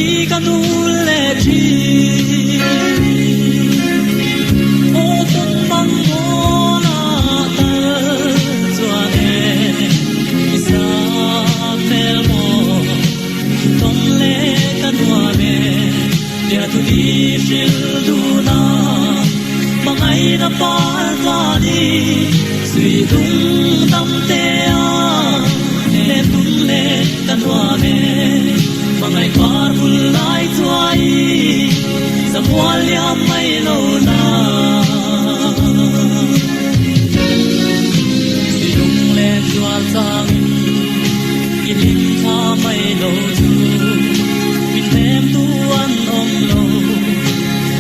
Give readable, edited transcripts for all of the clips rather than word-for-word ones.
chi canu le chi ô tung băng mô na tơ chua nè sa mel mo tông lệ canua mẹ dia tu đi shil du na mangai na par ta đi suy tung tâm te a le tung lệ canua mẹ mangai par bul lai chuai samwal ya mai lo na silung le chual sang in lim tha mai lo chu in nem tu an om lo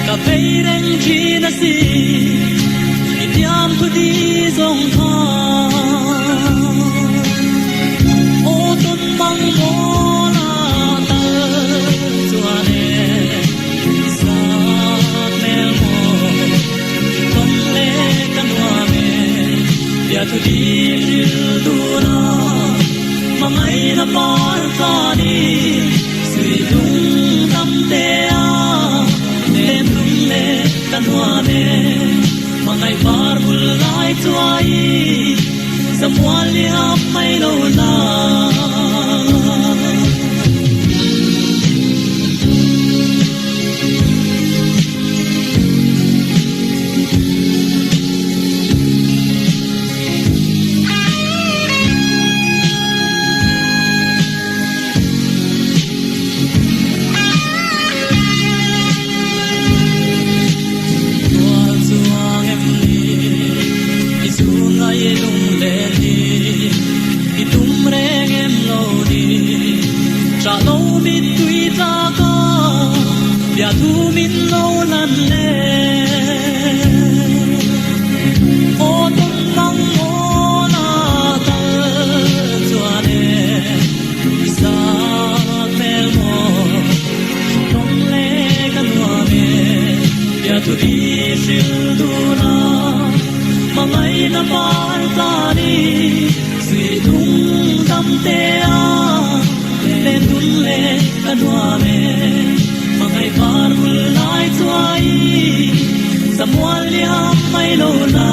ka pei reng chi na si in yam tu di zong tha o ton mang mo tu đi du na mangai na par ta ni suy dung tâm te a le tung le kan hoa me mangai par bul lai chuai samwal ya mai lo na thu min lâu lần lệ ô tung băng mô na tơ chua nè sa mel mo tông lệ canua mẹ dia tu đi shil du na mangai na par ta đi suy tung tâm te a le tung lệ canua mẹ mangai par bul lai chuai samwal ya mai lo na